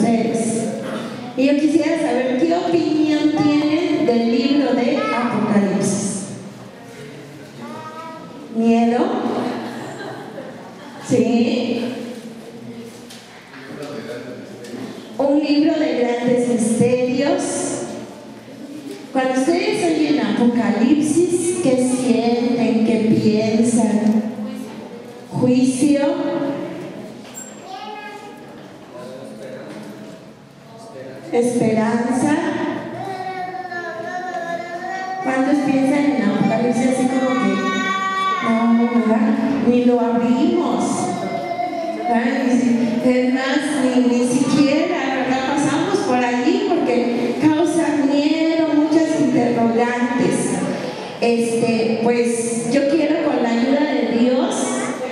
ustedes. Y yo quisiera saber qué opinión tienen del libro de Apocalipsis. ¿Miedo? ¿Sí? Un libro de grandes misterios. Cuando ustedes oyen Apocalipsis, ¿qué sienten? ¿Qué piensan? ¿Juicio? ¿Esperanza? ¿Cuántos piensan en Apocalipsis así como que no, ¿verdad? Ni lo abrimos? Es más, ni siquiera, ¿verdad? Pasamos por allí porque causa miedo, muchas interrogantes. Pues yo quiero, con la ayuda de Dios,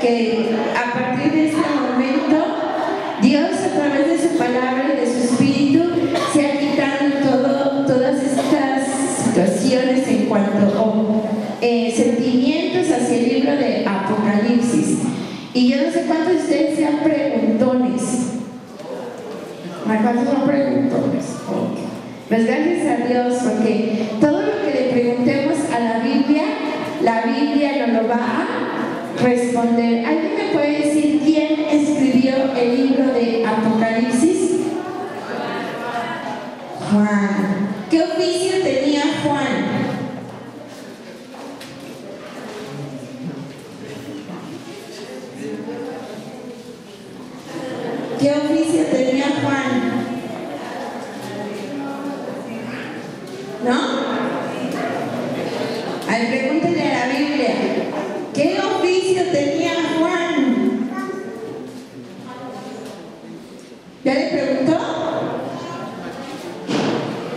que a partir de este momento Dios, a través de su palabra y de su espíritu, se ha quitado todas estas situaciones en cuanto a sentimientos hacia el libro de Apocalipsis. Y yo no sé cuántos de ustedes sean preguntones. ¿Cuántos son preguntones? Okay. Pues gracias a Dios, porque todo lo que le preguntemos a la Biblia nos lo va a responder. ¿Alguien me puede decir quién escribió el libro de Apocalipsis? Juan. ¿Qué oficio tenía Juan? ¿Qué oficio tenía Juan? ¿No? A ver, pregúntenle a la Biblia. ¿Qué oficio tenía Juan? ¿Ya le preguntó?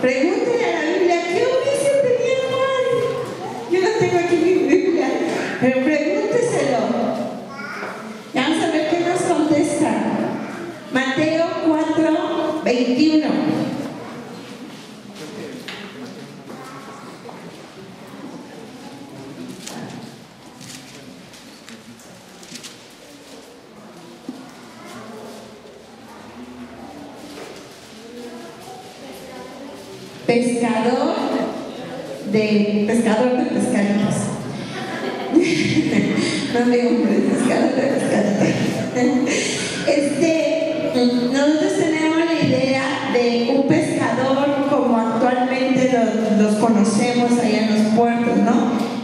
Pregúntenle a la Biblia, ¿qué oficio tenía Juan? Yo no tengo aquí mi Biblia, pero pregúnteselo. Vamos a ver qué nos contesta. Mateo 4:21. Pescador de pescaditos. No me hombre, pescador de pescaditos. Nosotros tenemos la idea de un pescador como actualmente los conocemos allá en los puertos, ¿no?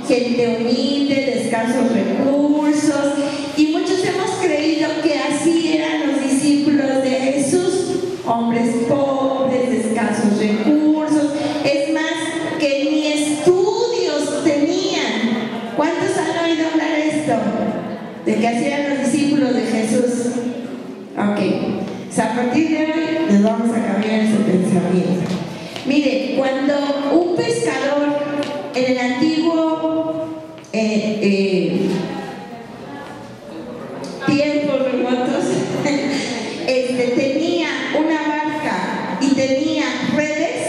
Gente humilde, de escasos recursos, y muchos hemos creído que así eran los discípulos de Jesús, hombres pobres, de escasos recursos, es más, que ni estudios tenían. ¿Cuántos han oído hablar esto? De que así eran los discípulos de Jesús. Ok, o sea, a partir de hoy les vamos a cambiar ese pensamiento. Mire, cuando un pescador en el antiguo tiempos remotos tenía una barca y tenía redes,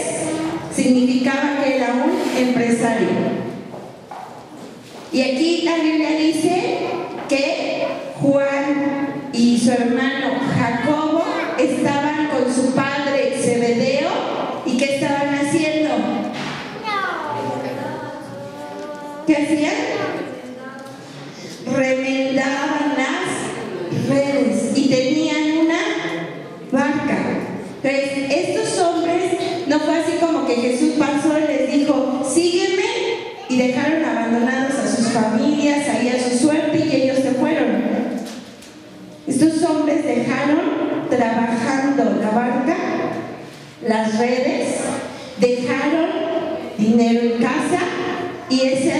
significaba que era un empresario. Y aquí la Biblia dice que Juan y su hermano Jacobo estaban con su padre Zebedeo. ¿Y qué estaban haciendo? ¿Qué hacían? Remendaban las redes y tenían una barca. Entonces, estos hombres, no fue así como que Jesús pasó y les dijo, sígueme, y dejaron abandonados a sus familias, ahí a su suerte, y ellos se fueron. Estos hombres dejaron trabajando la barca, las redes, dejaron dinero en casa, y esa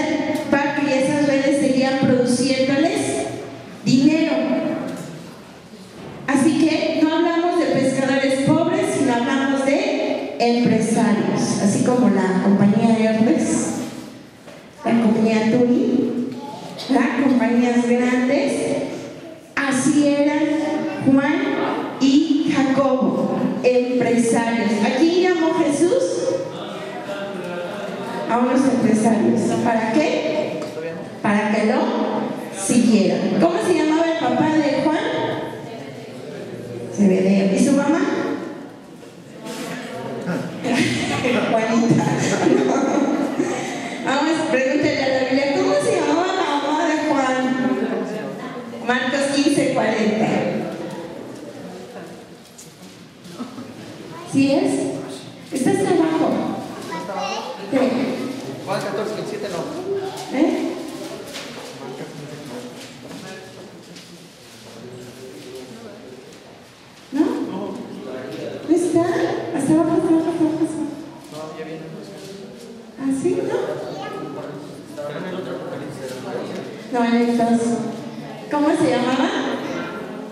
barca y esas redes seguían produciéndoles dinero. Así que no hablamos de pescadores pobres, sino hablamos de empresarios, así como la compañía Hermes, la compañía Tuni, las compañías grandes. Así eran Juan y Jacobo, empresarios. ¿A quién llamó Jesús? A unos empresarios. ¿Para qué? Para que lo siguieran. ¿Cómo se llamaba el papá de Juan? Zebedeo. ¿Y su mamá? Marcos 15:40. ¿Sí es? ¿Está hasta abajo? ¿Qué? Juan 14:27 no. ¿Eh? ¿No? ¿No está? Hasta abajo, hasta abajo, hasta abajo. No, ya viene. ¿Ah, sí? ¿No? No, en el 2. ¿Cómo se llamaba?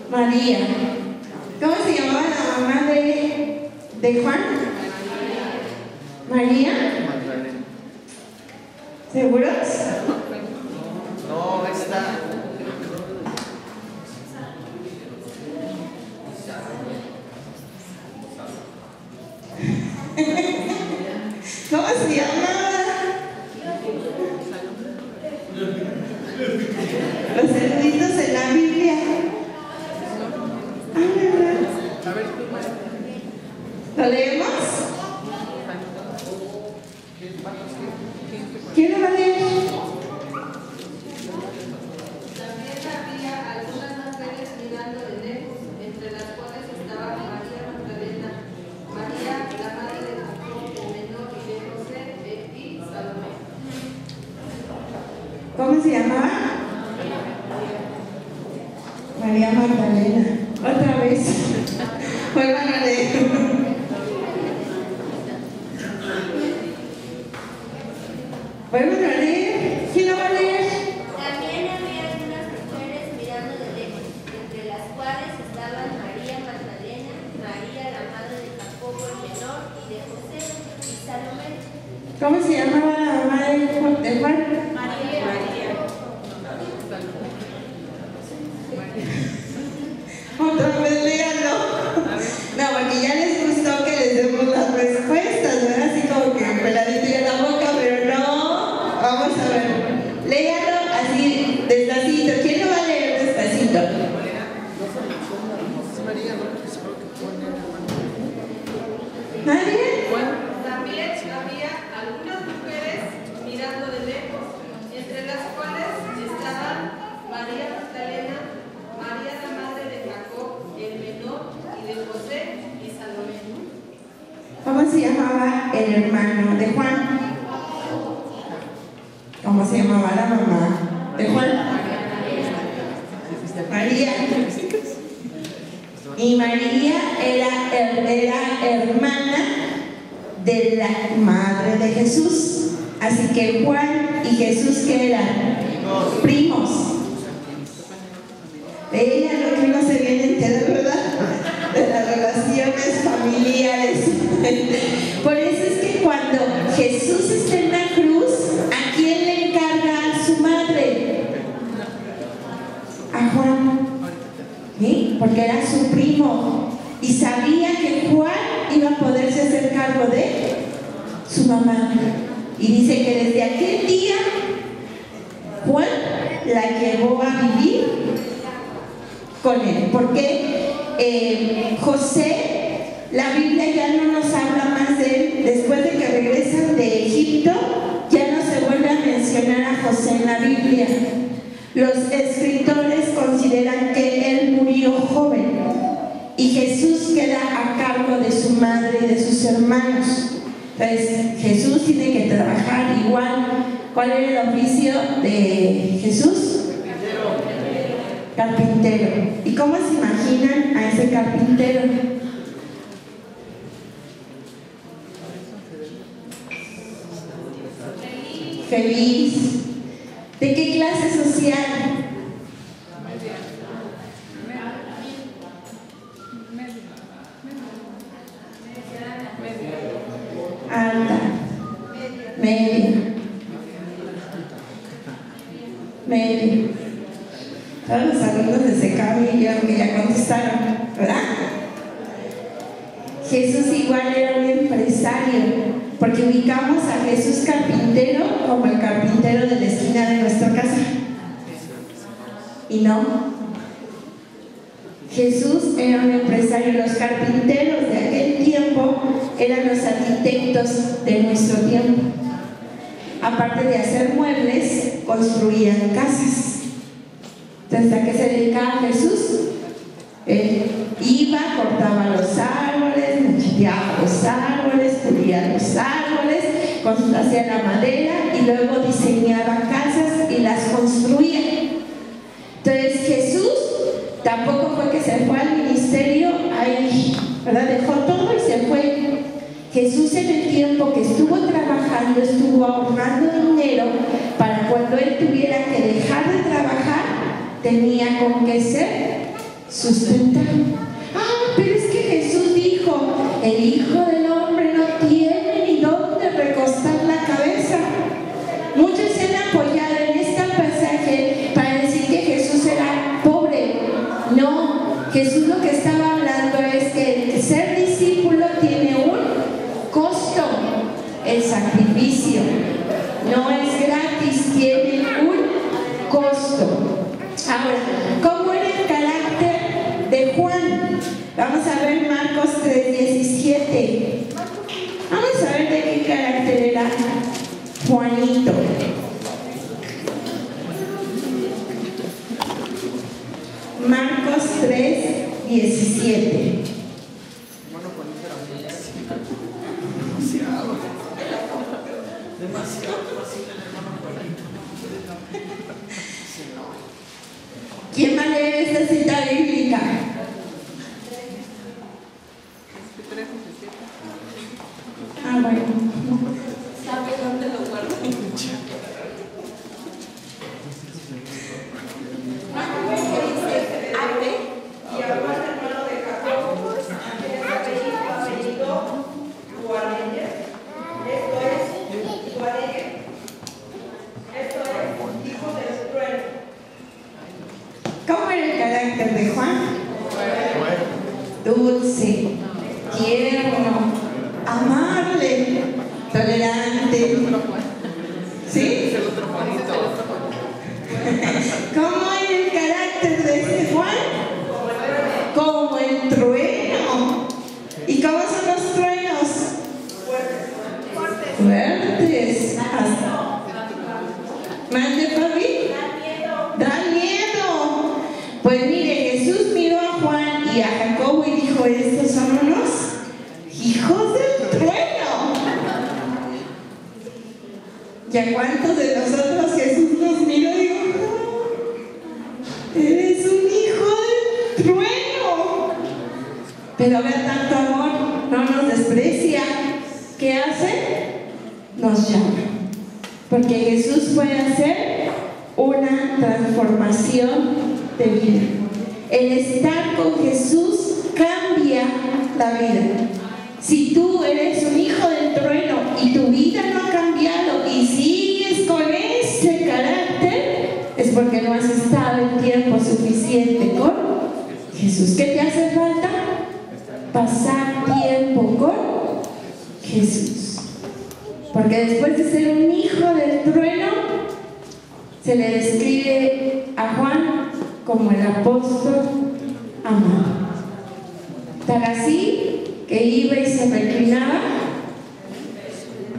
María. ¿Cómo se llamaba la mamá de Juan? María. ¿Seguros? No, está. ¿Cómo se llamaba? Los eruditos en la Biblia. Ah, ¿verdad? ¿Lo leemos? ¿Quién lo va a leer? También había algunas mujeres mirando de lejos, entre las cuales estaba María Magdalena, María, la madre de Jacobo el menor, y de José, y Salomé. ¿Cómo se llamaba? María Magdalena. Otra vez. Vuelvan a leer. Vuelvan a leer. ¿Quién lo va a leer? También había algunas mujeres mirando de lejos, entre las cuales estaban María Magdalena, María la madre de Jacobo el menor y de José, y Salomé. ¿Cómo se llamaba la mamá de Juan? María. Otra vez léanlo. No, porque ya les gustó que les demos las respuestas, ¿verdad? Así como que peladito ya la boca, pero no. Vamos a ver. Léanlo así, despacito. ¿Quién lo va a leer despacito? ¿Nadie? También había algunas mujeres mirando de lejos, entre las cuales estaban María Magdalena, María la madre de Jacob el menor, y de José, y Salomé. ¿Cómo se llamaba el hermano de Juan? ¿Cómo se llamaba la mamá de Juan? María. Y María era hermana de la madre de Jesús. Así que Juan y Jesús, ¿qué eran? Primos. Ella lo que uno se viene a enterar, ¿verdad? De las relaciones familiares. Por eso es que cuando Jesús está en la cruz, ¿a quién le encarga a su madre? A Juan. ¿Sí? Porque era su primo y sabía que Juan iba a poderse hacer cargo de su mamá. Y dice que desde aquel día Juan la llevó a vivir con él. Porque José, la Biblia ya no nos habla más de él. Después de que regresan de Egipto, ya no se vuelve a mencionar a José en la Biblia. Los escritores consideran que él murió joven y Jesús queda a cargo de su madre y de sus hermanos. Entonces Jesús tiene que trabajar igual. ¿Cuál era el oficio de Jesús? Carpintero. ¿Y cómo se imaginan a ese carpintero? Feliz. ¿De qué clase social? Alta. Media. Media. Todos los alumnos de SECAMI vieron que ya contestaron, ¿verdad? Jesús igual era un empresario, porque ubicamos a Jesús carpintero como el carpintero de la esquina de nuestra casa. Y no. Jesús era un empresario. Los carpinteros de aquel tiempo eran los arquitectos de nuestro tiempo. Aparte de hacer muebles, construían casas. Entonces, ¿a qué se dedicaba Jesús? Él iba, cortaba los árboles, macheteaba los árboles, pulía los árboles, hacía la madera y luego diseñaba casas y las construía. Entonces Jesús tampoco fue que se fue al ministerio ahí, ¿verdad? Dejó todo y se fue. Jesús, en el tiempo que estuvo trabajando, estuvo ahorrando dinero para cuando él tuviera que dejar de trabajar, tenía con qué ser sustentado. Pero es que Jesús dijo: el Hijo del Hombre no tiene ni dónde recostar la cabeza. Muchos se han apoyado en este pasaje para decir que Jesús era pobre. No, Jesús lo que estaba hablando es que el ser discípulo tiene un costo. El sacrificio no es gratis, tiene un costo. Ahora, ¿cómo era el carácter de Juan? Vamos a ver Marcos 3:17. Vamos a ver de qué carácter era Juanito. Marcos 3:17. ¿Quién va a leer esta cita bíblica? Bueno. ¿Sabe dónde lo guardo? Y Abraham, hermano de Jacob, apellido Boanerges. Esto es hijo del trueno. ¿Cómo era el carácter de Juan? Dulce, tierno, amable, tolerante. ¿Sí? ¿Cómo era el carácter de este Juan? Como el trueno. ¿Y cómo son los truenos? Fuertes. ¿Más de Fabi? Dan miedo. Pues mire, Jesús miró a Juan y a Jacobo y dijo: estos son unos hijos del trueno. ¿Y a cuántos de nosotros Jesús nos miró y dijo: eres un hijo del trueno? Pero vea, tanto amor, no nos desprecia. ¿Qué hace? Nos llama. Porque Jesús puede hacer una transformación de vida. El estar con Jesús cambia la vida. Si tú eres un hijo del trueno y tu vida no ha cambiado y sigues con ese carácter, es porque no has estado el tiempo suficiente con Jesús. ¿Qué te hace falta? Pasar tiempo con Jesús. Porque después de ser un hijo del trueno, se le describe a Juan como el apóstol amado. Tal así que iba y se reclinaba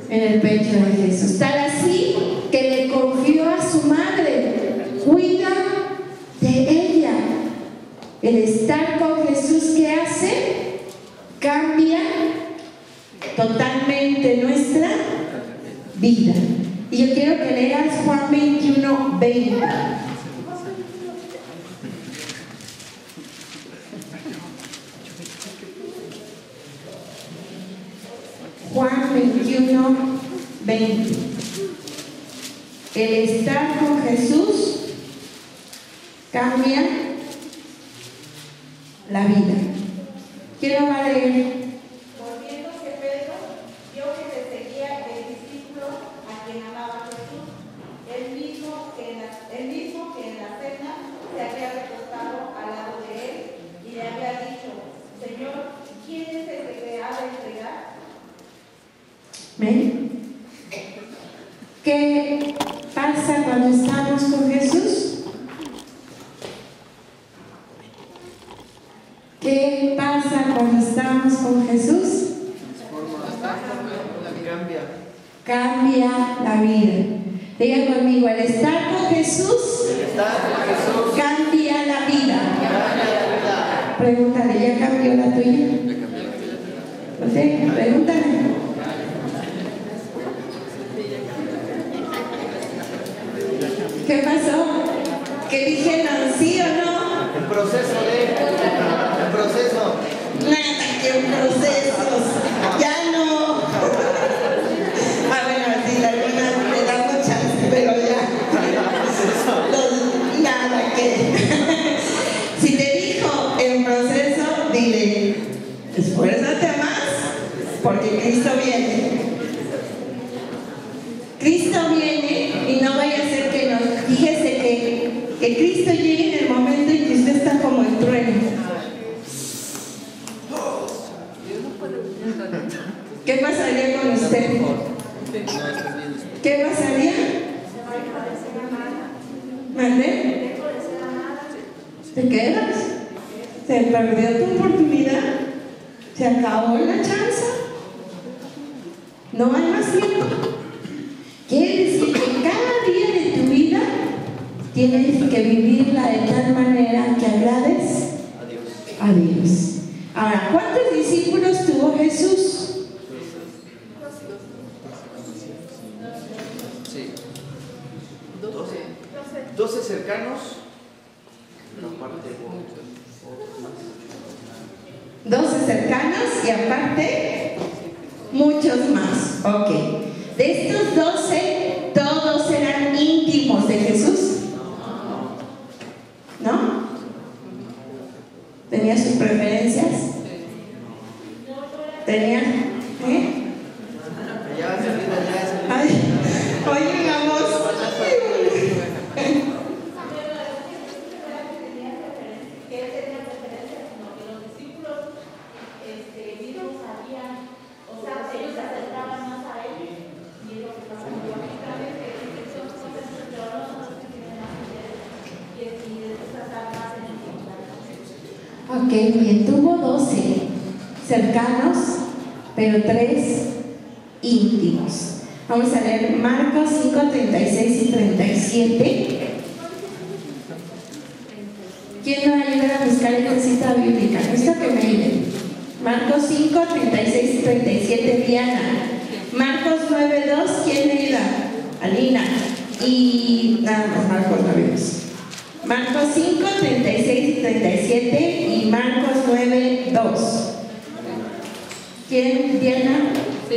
en el pecho de Jesús. Tal así que le confió a su madre: cuida de ella. El estar con Jesús, ¿qué hace? Cambia totalmente nuestra vida. Y yo quiero que leas Juan 21:20. Juan 21:20. El estar con Jesús cambia la vida. ¿Quién lo va a leer? Volviéndose Pedro, vio que le seguía el discípulo a quien amaba Jesús, el mismo que en la cena se había recostado al lado de él y le había dicho: Señor, ¿quién es el que te ha de entregar? ¿Ven? ¿Qué pasa cuando estamos con Jesús? ¿Qué pasa cuando estamos con Jesús? Cambia la vida. Diga conmigo: el estar con Jesús cambia la vida. Pregúntale, ¿ya cambió la tuya? Pregúntale. ¿Qué pasó? ¿Qué dijeron? ¿Sí o no? El proceso. Nada que un proceso. Ya no. A ver, si alguna me da muchas, pero ya. Nada que. Si te dijo en proceso, dile, esfuérzate más, porque Cristo viene. Cristo viene y no vaya a ser que nos. Fíjese que Cristo llegue en el momento en que usted está como el trueno. ¿Qué pasaría con usted? ¿Qué pasaría? ¿Mande? ¿Te quedas? ¿Se perdió tu oportunidad? ¿Se acabó la chance? No hay más tiempo. Quiere decir que cada día de tu vida tienes que vivirla de tal manera que agrades a Dios. Ahora, ¿cuántos discípulos tuvo Jesús? Sí. 12 cercanos. 12 cercanos y aparte muchos más. Ok. De estos 12, todos eran íntimos de Jesús. ¿No? ¿Tenía sus preferencias? ¿Tenía? Ay, oye, vamos. Ok, bien, tuvo 12 cercanos, pero 3 íntimos. Vamos a leer Marcos 5, 36 y 37. ¿Quién me va a ayudar a buscar esta cita bíblica? Esto que me ayuden. Marcos 5, 36 y 37, Diana. Marcos 9, 2, ¿quién me ayuda? Alina. Y nada más Marcos 9, 2. Marcos 5, 36 y 37 y Marcos 9, 2. ¿Quién? ¿Diana? Sí,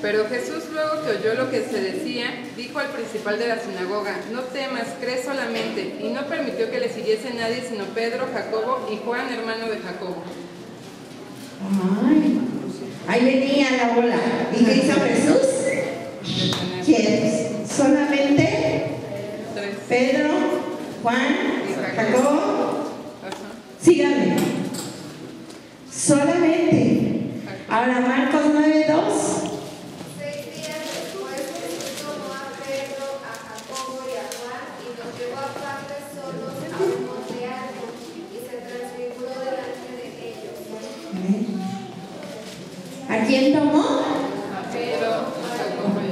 pero Jesús luego que oyó lo que se decía, dijo al principal de la sinagoga, no temas, cree solamente, y no permitió que le siguiese nadie sino Pedro, Jacobo y Juan, hermano de Jacobo. Ay, ahí venía la bola. ¿Y qué hizo Jesús? ¿Quién? Solamente Pedro, Juan, Jacobo. Síganme. Solamente. Ahora Marcos 9, 2. 6 días después Jesús tomó a Pedro, a Jacobo y a Juan y los llevó aparte solos a un monte alto y se transfiguró delante de ellos. ¿A quién tomó? A Pedro,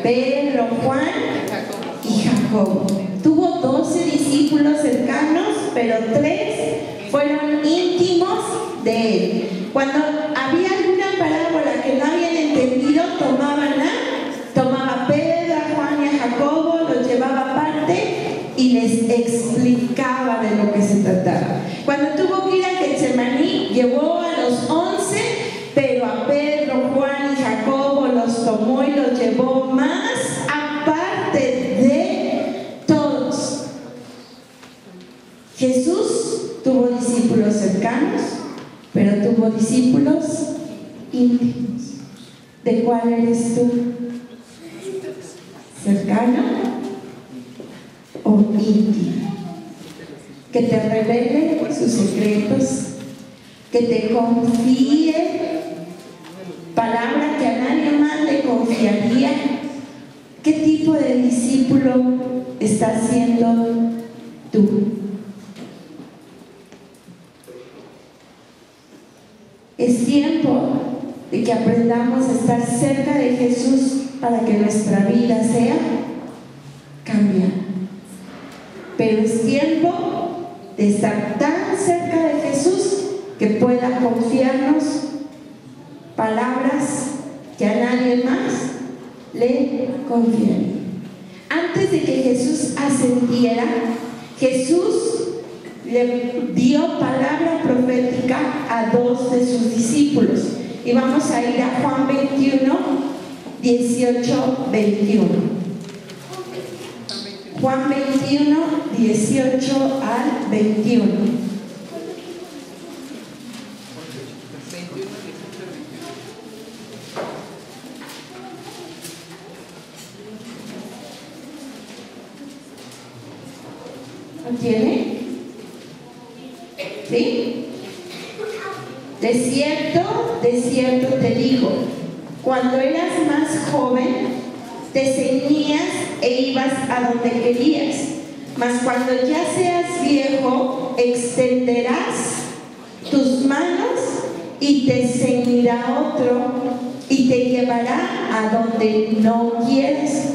Pedro, Juan y Jacobo. Tuvo 12 discípulos cercanos, pero 3 fueron íntimos de él. Cuando había alguna parábola que no habían entendido, tomaba a Pedro, a Juan y a Jacobo, los llevaba aparte y les explicaba de lo que se trataba. Cuando tuvo que ir a Getsemaní, llevó a los 11, pero a Pedro, Juan y Jacobo los tomó y los llevó más aparte de todos. Jesús tuvo discípulos cercanos, pero tuvo discípulos íntimos. ¿De cuál eres tú? ¿Cercano o íntimo? Que te revele sus secretos, que te confíe palabra que a nadie más le confiaría. ¿Qué tipo de discípulo estás siendo tú? Es tiempo de que aprendamos a estar cerca de Jesús para que nuestra vida sea cambiada. Pero es tiempo de estar tan cerca de Jesús que pueda confiarnos palabras que a nadie más le confiaría. Antes de que Jesús ascendiera, Jesús le dio palabra profética a 2 de sus discípulos. Y vamos a ir a Juan 21, 18, 21. Juan 21, 18 al 21. ¿Lo tiene? ¿Sí? De cierto te digo, cuando eras más joven, te ceñías e ibas a donde querías, mas cuando ya seas viejo, extenderás tus manos y te ceñirá otro y te llevará a donde no quieres.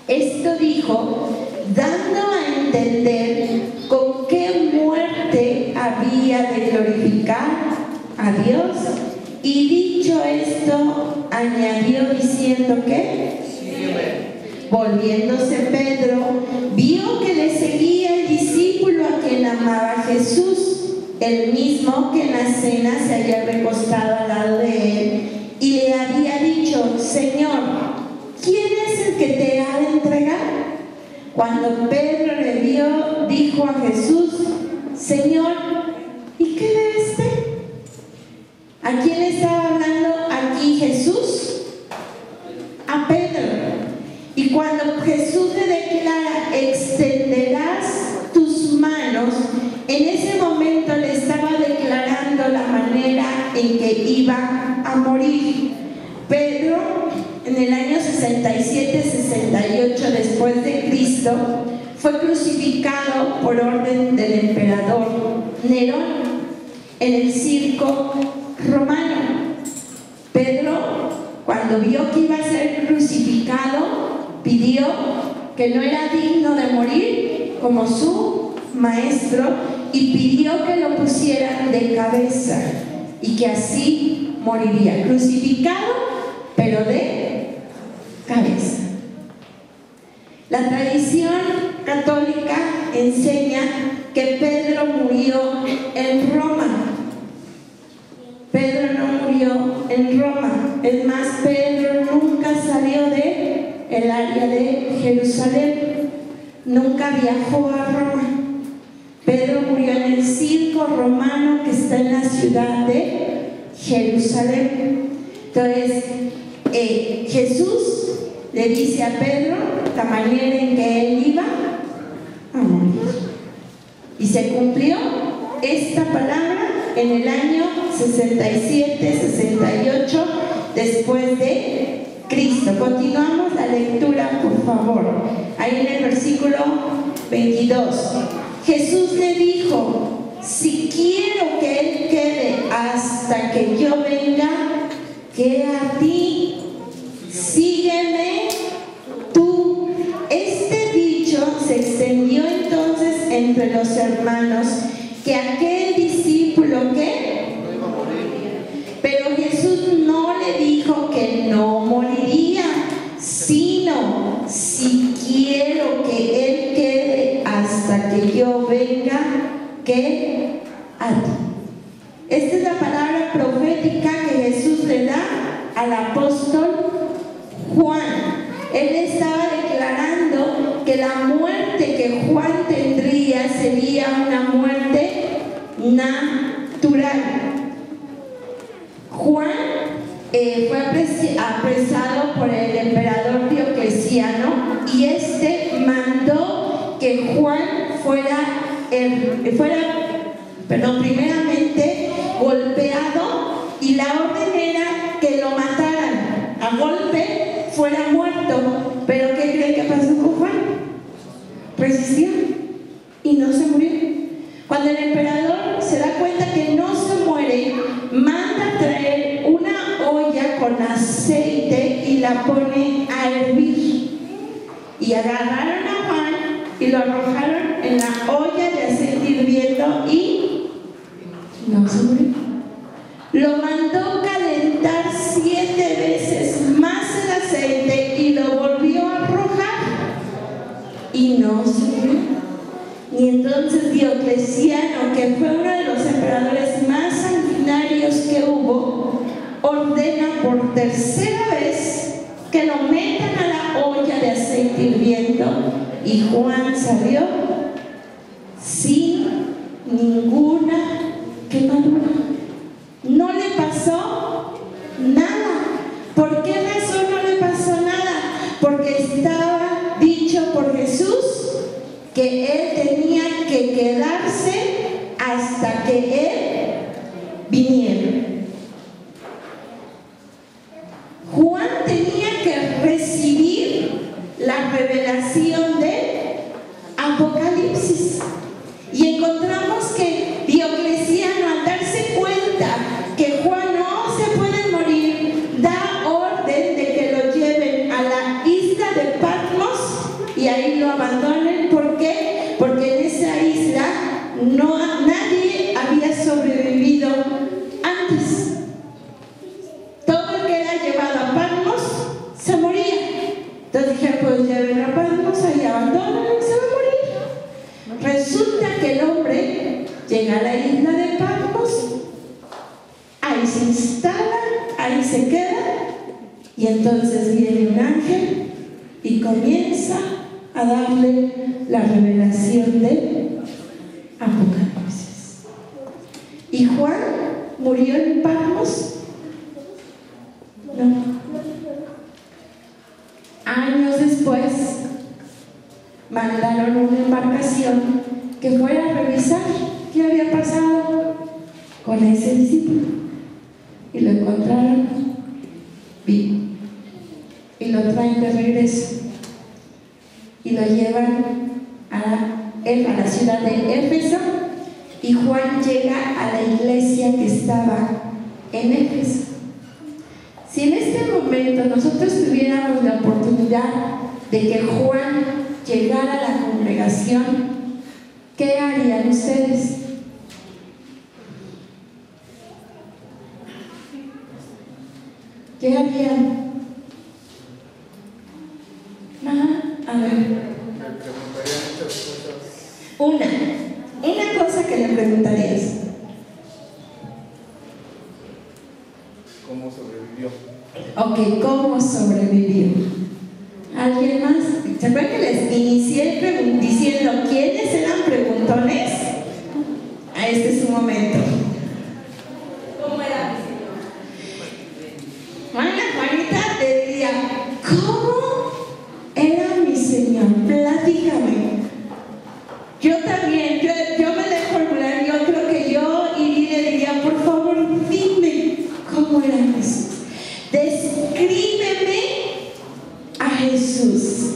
Esto dijo, dando a entender con qué muerte había de glorificar a Dios. Y dicho esto, añadió diciendo que, volviéndose Pedro, vio que le seguía el discípulo a quien amaba Jesús, el mismo que en la cena se había recostado al lado de él, y le había dicho, Señor, ¿quién es el que te ha de entregar? Cuando Pedro le vio, dijo a Jesús, Señor, ¿y qué de este? ¿A quién estaba hablando aquí Jesús? A Pedro. Y cuando Jesús le declara, extenderás tus manos, en ese momento le estaba declarando la manera en que iba a morir. Pedro, en el año 67-68 después de Cristo, fue crucificado por orden del emperador Nerón en el circo romano. Pedro, cuando vio que iba a ser crucificado, pidió que no era digno de morir como su maestro y pidió que lo pusieran de cabeza y que así moriría, crucificado, pero de cabeza. La tradición católica enseña que Pedro murió en Roma. Pedro no murió en Roma. Es más, Pedro nunca salió del área de Jerusalén. Nunca viajó a Roma. Pedro murió en el circo romano que está en la ciudad de Jerusalén. Entonces, Jesús le dice a Pedro la manera en que él iba a morir. Y se cumplió esta palabra en el año 67-68 después de Cristo. Continuamos la lectura, por favor. Ahí en el versículo 22. Jesús le dijo, si quiero que él quede hasta que yo venga, ¿qué a ti? Sígueme tú. Este dicho se extendió entonces entre los hermanos, que aquel discípulo que No iba a morir. pero Jesús no le dijo que no moriría, sino si quiero que él quede hasta que yo venga, ¿qué a ti? Esta es la palabra profética que Jesús le da al apóstol Juan. Él estaba declarando que la muerte que Juan tendría sería una muerte natural. Juan fue apresado por el emperador Diocleciano y este mandó que Juan fuera primeramente golpeado, y la orden era que lo mataran a golpe, fuera muerto. Pero ¿qué creen que pasó con Juan? Resistió y no se murió. Cuando el emperador se da cuenta que no se muere, manda traer una olla con aceite y la pone a hervir. Y agarraron a Juan y lo arrojaron en la olla de aceite hirviendo se murió. Lo mandó calentar 7 veces más el aceite y lo volvió a arrojar y no se murió. Y entonces Diocleciano, que fue uno de los emperadores más sanguinarios que hubo, ordena por tercera vez que lo metan a la olla de aceite hirviendo, y Juan salió sin ninguna quemadura. No le pasó nada. ¿Por qué razón no le pasó nada? Porque estaba dicho por Jesús que él tenía que quedarse hasta que él viniera. Juan tenía que recibir la revelación de Apocalipsis. Y encontramos que Diocleciano, al darse cuenta que Juan no se puede morir, da orden de que lo lleven a la isla de Patmos y ahí lo abandonen. ¿Por qué? Porque en esa isla nadie había sobrevivido antes. Todo el que era llevado a Patmos se moría. Entonces dijeron, pues lleven a Patmos, ahí abandonan y se va a morir. Resulta que el hombre llega a la isla de Patmos, ahí se instala, ahí se queda, y entonces viene un ángel y comienza a darle la revelación de Apocalipsis. ¿Y Juan murió en Patmos? No. Años después mandaron una embarcación que fuera a revisar qué había pasado con ese discípulo, y lo encontraron vivo y lo traen de regreso y lo llevan a la ciudad de Éfeso, y Juan llega a la iglesia que estaba en Éfeso. Si en este momento nosotros tuviéramos la oportunidad de que Juan llegara a la congregación, ¿qué harían ustedes? ¿Qué harían? A ver. Me preguntaría muchas cosas. Una cosa que le preguntarías. ¿Cómo sobrevivió? Ok, ¿cómo sobrevivió? ¿Alguien más? ¿Se acuerdan que les inicié diciendo quiénes eran preguntones? Este es su momento. ¿Cómo era mi Señor? Juanita te diría, ¿cómo era mi Señor? Platícame. Yo también, yo me dejo formular, yo creo que yo iría y le diría, por favor, dime cómo era Jesús. Descríbeme a Jesús.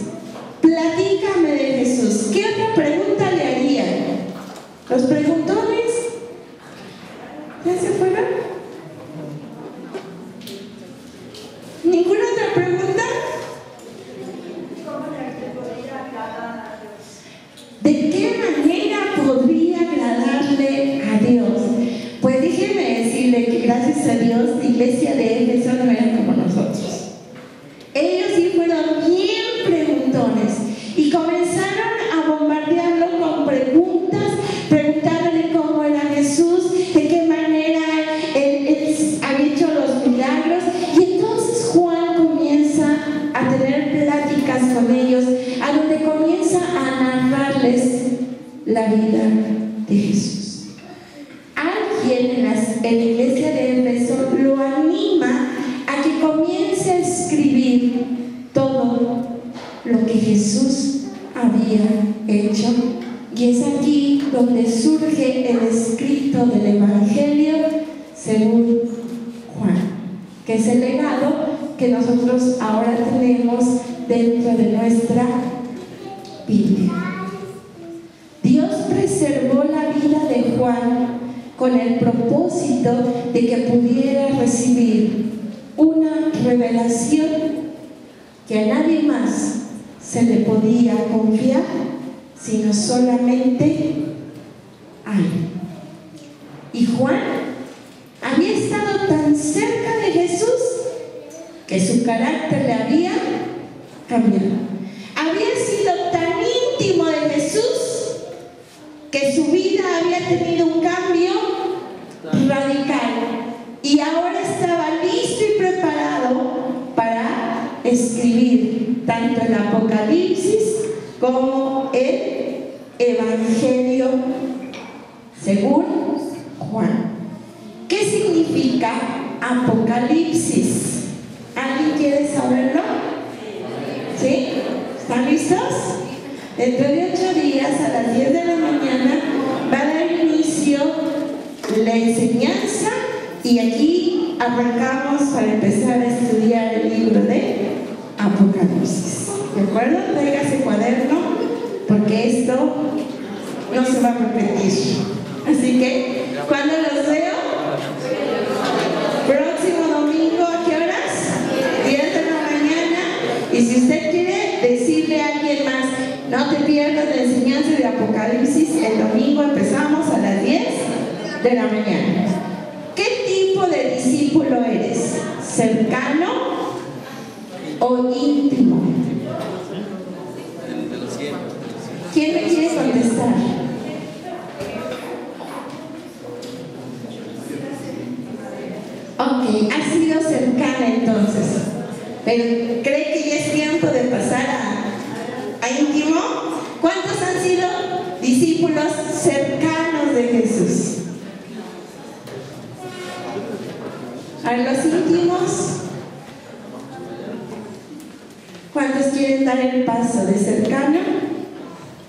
Platícame de Jesús. ¿Qué otra pregunta le harían? ¿Los preguntones? ¿Ya se fueron? ¿Ninguna otra pregunta? ¿De qué manera podría agradarle a Dios? Pues déjeme decirle que gracias a Dios la iglesia de Éfeso no era como nosotros. Ellos sí fueron bien preguntones y comenzaron a bombardearlo con preguntas, preguntándole cómo era Jesús, de qué manera él había hecho los milagros. Y entonces Juan comienza a tener pláticas con ellos, a donde comienza a narrarles la vida de Jesús. Alguien en la iglesia de Éfeso lo anima a que comience a escribir todo lo que Jesús había hecho, y es aquí donde surge el escrito del Evangelio según Juan, que es el legado que nosotros ahora tenemos dentro de nuestra Biblia. Dios preservó la vida de Juan con el propósito de que pudiera recibir una revelación que a nadie más se le podía confiar, sino solamente a él. Y Juan que su carácter le había cambiado. Había sido tan íntimo de Jesús que su vida había tenido un cambio radical y ahora estaba listo y preparado para escribir tanto el Apocalipsis como el Evangelio según Juan. ¿Qué significa Apocalipsis? ¿Alguien quiere saberlo? ¿Sí? ¿Están listos? Dentro de 8 días a las 10 de la mañana va a dar inicio la enseñanza y aquí arrancamos para empezar a estudiar el libro de Apocalipsis. ¿De acuerdo? Tráigase cuaderno porque esto no se va a repetir. Así que, ¿cuándo los veo? Próximo domingo, ¿a qué horas? 10 de la mañana. Y si usted quiere decirle a alguien más, no te pierdas la enseñanza de Apocalipsis, el domingo empezamos a las 10 de la mañana. ¿Qué tipo de discípulo eres? ¿Cercano o íntimo? ¿Quién me quiere contestar? Ok, ha sido cercana entonces. Pero ¿cree que ya es tiempo de pasar a íntimo? ¿Cuántos han sido discípulos cercanos de Jesús? ¿A los íntimos? ¿Cuántos quieren dar el paso de cercano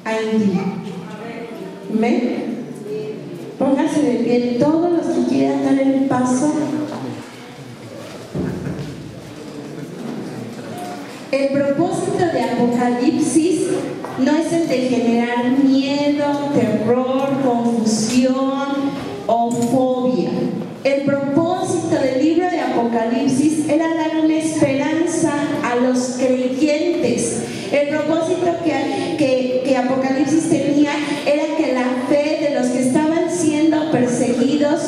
a íntimo? ¿Amén? Pónganse de pie todos los que quieran dar el paso. El propósito de Apocalipsis no es el de generar miedo, terror, confusión o fobia. El propósito del libro de Apocalipsis era dar una esperanza a los creyentes. El propósito que Apocalipsis tenía era que la fe de los que estaban siendo perseguidos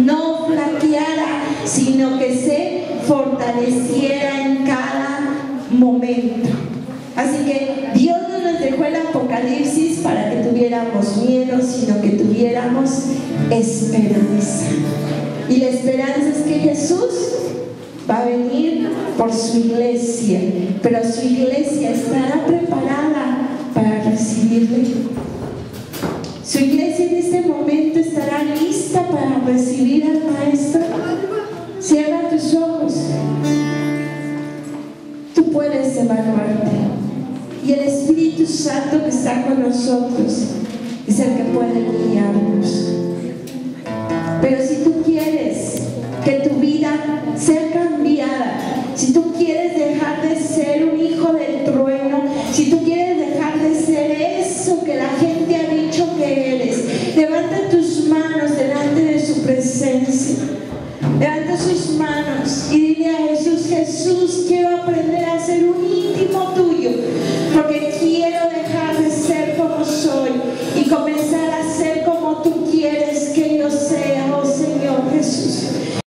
no flaqueara, sino que se fortaleciera en cada momento. Así que Dios no nos dejó el Apocalipsis para que tuviéramos miedo, sino que tuviéramos esperanza. Y la esperanza es que Jesús va a venir por su iglesia, pero su iglesia estará preparada para recibirle. Su iglesia en este momento estará lista para recibir al Maestro. Cierra tus ojos. Tú puedes evaluarte. Y el Espíritu Santo que está con nosotros es el que puede guiarnos. Pero si tú quieres que tu vida sea